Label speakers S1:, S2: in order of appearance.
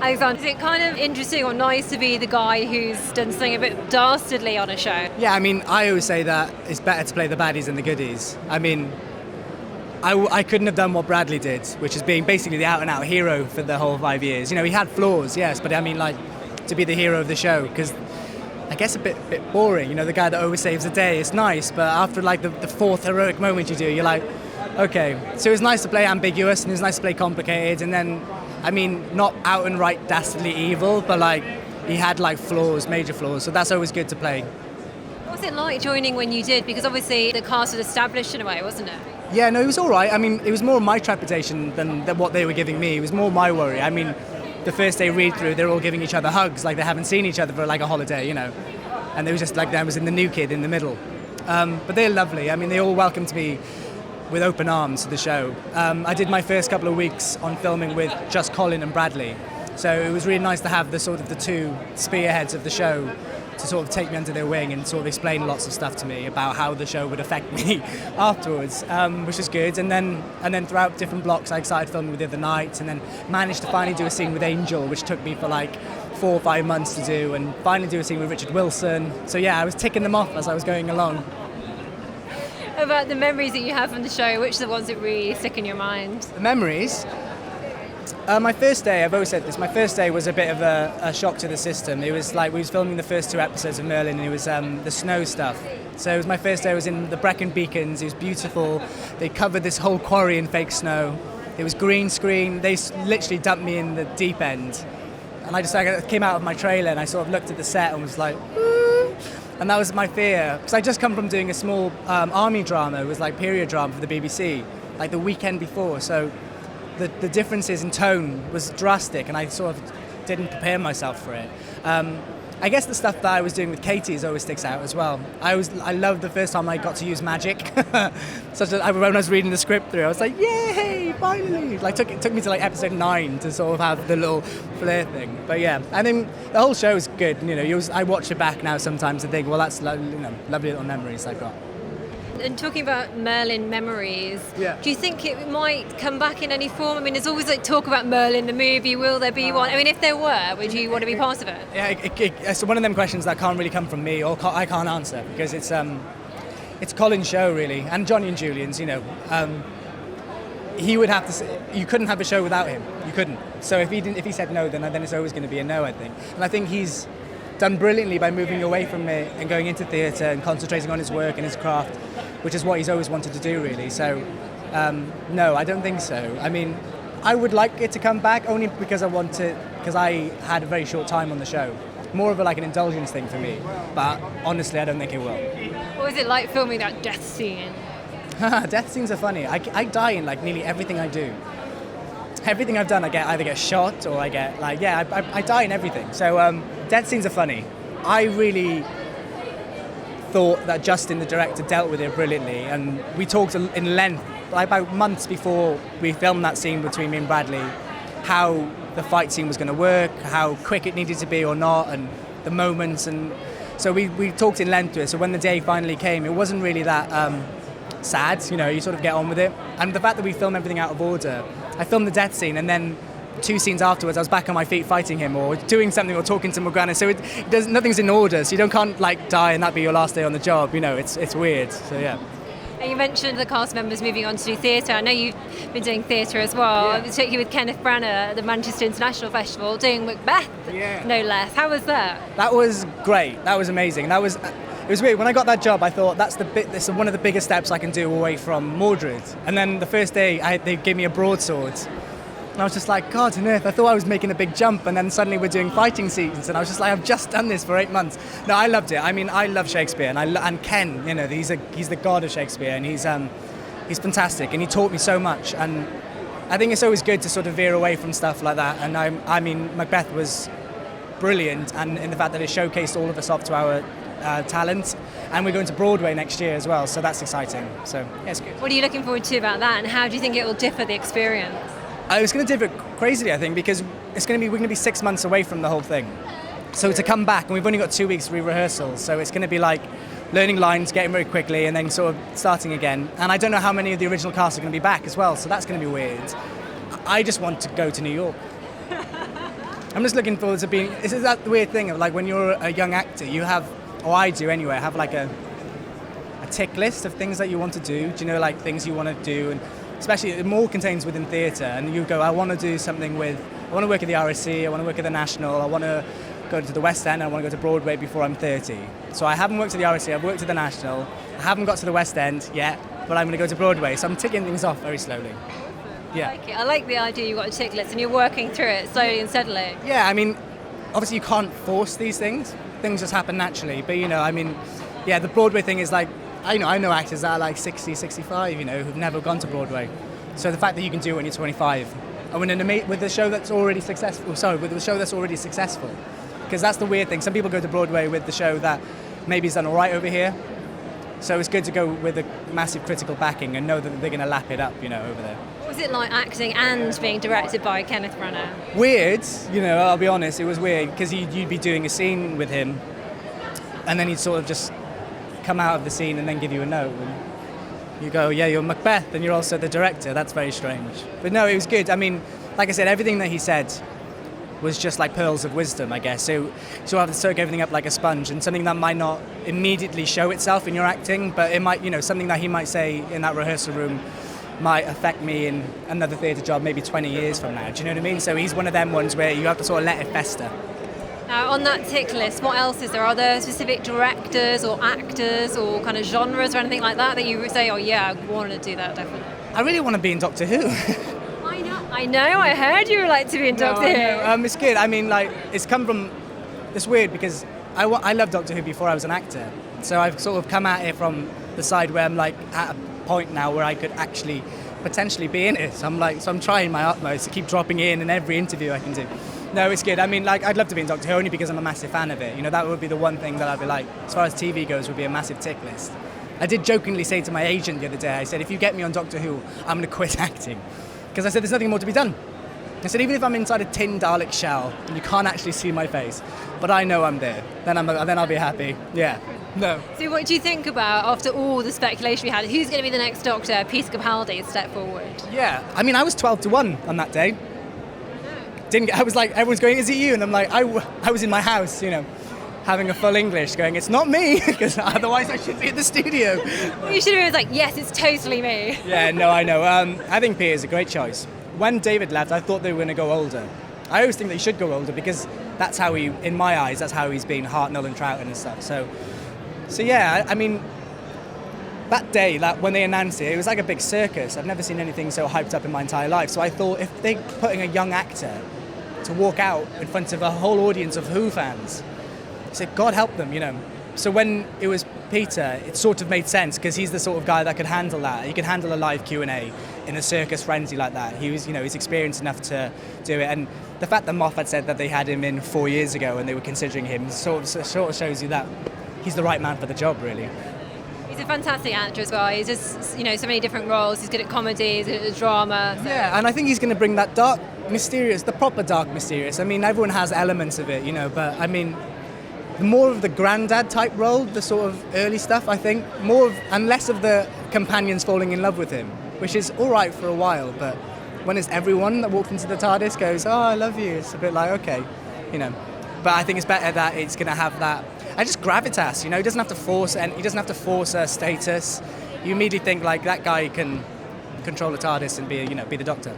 S1: Alexander, is it kind of interesting or nice to be the guy who's done something a bit dastardly on a show?
S2: Yeah, I mean, I always say that it's better to play the baddies than the goodies. I mean, I couldn't have done what Bradley did, which is being basically the out-and-out hero for the whole 5 years. You know, he had flaws, yes, but I mean, like, to be the hero of the show, because I guess a bit boring, you know, the guy that always saves the day. It's nice, but after, like, the fourth heroic moment you do, you're like, okay. So it was nice to play ambiguous, and it was nice to play complicated, and then, I mean, not out and right dastardly evil, but, like, he had, like, flaws, major flaws, so that's always good to play.
S1: What was it like joining when you did? Because obviously the cast was established in a way, wasn't it?
S2: Yeah, no, it was all right. I mean, it was more my trepidation than what they were giving me. It was more my worry. I mean, the first day read-through, they're all giving each other hugs, like they haven't seen each other for, like, a holiday, you know. And it was just like there was in the new kid in the middle. But they're lovely. I mean, they all welcomed me with open arms to the show. I did my first couple of weeks on filming with just Colin and Bradley. So it was really nice to have the sort of the two spearheads of the show to sort of take me under their wing and sort of explain lots of stuff to me about how the show would affect me afterwards, which was good. And then throughout different blocks, I started filming with the other night, and then managed to finally do a scene with Angel, which took me for like 4 or 5 months to do, and finally do a scene with Richard Wilson. So yeah, I was ticking them off as I was going along.
S1: About the memories that you have from the show, which are the ones that really stick in your mind?
S2: The memories? My first day, I've always said this, my first day was a bit of a shock to the system. It was like we was filming the first 2 episodes of Merlin, and it was the snow stuff. So it was my first day, I was in the Brecon Beacons, it was beautiful. They covered this whole quarry in fake snow. It was green screen, they literally dumped me in the deep end. And I came out of my trailer and I sort of looked at the set and was like, ooh. And that was my fear. Because I just come from doing a small army drama, it was like period drama for the BBC, like the weekend before. So the differences in tone was drastic, and I sort of didn't prepare myself for it. I guess the stuff that I was doing with Katie always sticks out as well. I loved the first time I got to use magic. When I was reading the script through, I was like, yay, finally! Like, it took me to like episode 9 to sort of have the little flair thing. But yeah, I think the whole show is good. You know, I watch it back now sometimes and think, well, that's lovely little memories I've got.
S1: And talking about Merlin memories,
S2: yeah.
S1: Do you think it might come back in any form? I mean, there's always like talk about Merlin the movie. Will there be one? I mean, if there were, would you want to be part of it?
S2: Yeah, it's one of them questions that can't really come from me, or I can't answer, because it's Colin's show really, and Johnny and Julian's. You know, he would have to say, you couldn't have a show without him. You couldn't. So if he said no, then it's always going to be a no, I think. And I think he's done brilliantly by moving away from it and going into theatre and concentrating on his work and his craft, which is what he's always wanted to do, really. So, no, I don't think so. I mean, I would like it to come back only because I had a very short time on the show. More of an indulgence thing for me. But honestly, I don't think it will.
S1: What was it like filming that death scene?
S2: Death scenes are funny. I die in nearly everything I do. Everything I've done, I either get shot or I get I die in everything. So death scenes are funny. I really thought that Justin, the director, dealt with it brilliantly, and we talked in length, about months before we filmed that scene between me and Bradley, how the fight scene was going to work, how quick it needed to be or not, and the moments, and so we talked in length to it. So when the day finally came, it wasn't really that sad, you know, you sort of get on with it. And the fact that we filmed everything out of order, I filmed the death scene, and then 2 scenes afterwards I was back on my feet fighting him or doing something or talking to Morgana, so nothing's in order, so you can't die and that be your last day on the job, you know, it's weird, so yeah.
S1: And you mentioned the cast members moving on to do theatre. I know you've been doing theatre as well,
S2: yeah.
S1: particularly with Kenneth Branagh at the Manchester International Festival, doing Macbeth, no less. How was that? That
S2: was great, that was amazing. It was weird, when I got that job I thought this is one of the biggest steps I can do away from Mordred, and then the first day they gave me a broadsword. And I was just like, God on earth, I thought I was making a big jump, and then suddenly we're doing fighting scenes, and I was just like, I've just done this for 8 months. No, I loved it. I mean, I love Shakespeare, and Ken, you know, he's the god of Shakespeare, and he's fantastic, and he taught me so much, and I think it's always good to sort of veer away from stuff like that, and I mean, Macbeth was brilliant, and in the fact that it showcased all of us up to our talent, and we're going to Broadway next year as well, so that's exciting. So, yeah, it's good.
S1: What are you looking forward to about that, and how do you think it will differ the experience?
S2: It's going to differ crazily, I think, because we're going to be 6 months away from the whole thing. So to come back, and we've only got 2 weeks re-rehearsals, so it's going to be like learning lines, getting very quickly, and then sort of starting again. And I don't know how many of the original cast are going to be back as well, so that's going to be weird. I just want to go to New York. I'm just looking forward to being. Is that the weird thing of like when you're a young actor, you have, or I do anyway, I have like a tick list of things that you want to do. Do you know, like things you want to do, and especially it more contains within theatre. And you go, I want to do something with. I want to work at the RSC. I want to work at the National. I want to go to the West End. I want to go to Broadway before I'm 30. So I haven't worked at the RSC. I've worked at the National. I haven't got to the West End yet, but I'm going to go to Broadway. So I'm ticking things off very slowly. Yeah.
S1: I like it. I like the idea you've got a tick list and you're working through it slowly and steadily.
S2: Yeah, I mean, obviously you can't force these things. Things just happen naturally. But, you know, I mean, yeah, the Broadway thing is like, I know actors that are like 60, 65, you know, who've never gone to Broadway. So the fact that you can do it when you're 25, and with the show that's already successful, because that's the weird thing. Some people go to Broadway with the show that maybe is done all right over here. So it's good to go with a massive critical backing and know that they're going to lap it up, you know, over there.
S1: What was it like acting and being directed by Kenneth Branagh?
S2: Weird, you know, I'll be honest, it was weird because you'd be doing a scene with him and then he'd sort of just come out of the scene and then give you a note. And you go, yeah, you're Macbeth and you're also the director. That's very strange. But no, it was good. I mean, like I said, everything that he said was just like pearls of wisdom, I guess. So you have to soak everything up like a sponge, and something that might not immediately show itself in your acting, but it might, you know, something that he might say in that rehearsal room might affect me in another theatre job maybe 20 years from now. Do you know what I mean? So he's one of them ones where you have to sort of let it fester.
S1: Now, on that tick list, what else is there? Are there specific directors or actors or kind of genres or anything like that that you say, oh yeah, I want to do that, definitely?
S2: I really want to be in Doctor Who.
S1: I know, I heard you would like to be in Doctor Who.
S2: It's good. I mean, like, it's come from, it's weird because I loved Doctor Who before I was an actor. So I've sort of come at it from the side where I'm like at a point now where I could actually potentially be in it. So I'm trying my utmost to keep dropping in every interview I can do. No, it's good. I mean, like, I'd love to be in Doctor Who only because I'm a massive fan of it. You know, that would be the one thing that I'd be like, as far as TV goes, would be a massive tick list. I did jokingly say to my agent the other day, I said, if you get me on Doctor Who, I'm going to quit acting. Because I said, there's nothing more to be done. I said, even if I'm inside a tin Dalek shell and you can't actually see my face, but I know I'm there, then I'll be happy. Yeah. No.
S1: So what do you think about, after all the speculation we had, who's going to be the next Doctor? Peter Capaldi step forward.
S2: Yeah. I mean, I was 12-1 on that day. I was like, everyone's going, is it you? And I'm like, I was in my house, you know, having a full English, going, it's not me, because otherwise I should be at the studio.
S1: You should have been like, yes, it's totally me.
S2: Yeah, no, I know. I think Peter's a great choice. When David left, I thought they were going to go older. I always think they should go older because that's how he, in my eyes, that's how he's been Hartnell and Troughton and stuff. So yeah, I mean, that day, when they announced it, it was like a big circus. I've never seen anything so hyped up in my entire life. So I thought if they're putting a young actor to walk out in front of a whole audience of Who fans, I said, God help them, you know. So when it was Peter, it sort of made sense because he's the sort of guy that could handle that. He could handle a live Q&A in a circus frenzy like that. He was, you know, he's experienced enough to do it. And the fact that Moffat said that they had him in 4 years ago and they were considering him sort of shows you that he's the right man for the job, really.
S1: He's a fantastic actor as well. He's just, you know, so many different roles. He's good at comedy, he's good at drama. So.
S2: Yeah, and I think he's going to bring that dark, mysterious, the proper dark, mysterious. I mean, everyone has elements of it, you know, but I mean, more of the granddad type role, the sort of early stuff, I think, and less of the companions falling in love with him, which is all right for a while, but when it's everyone that walks into the TARDIS goes, oh, I love you, it's a bit like, okay, you know. But I think it's better that it's going to have that, just gravitas, you know. He doesn't have to force a status. You immediately think like that guy can control a TARDIS and be the Doctor.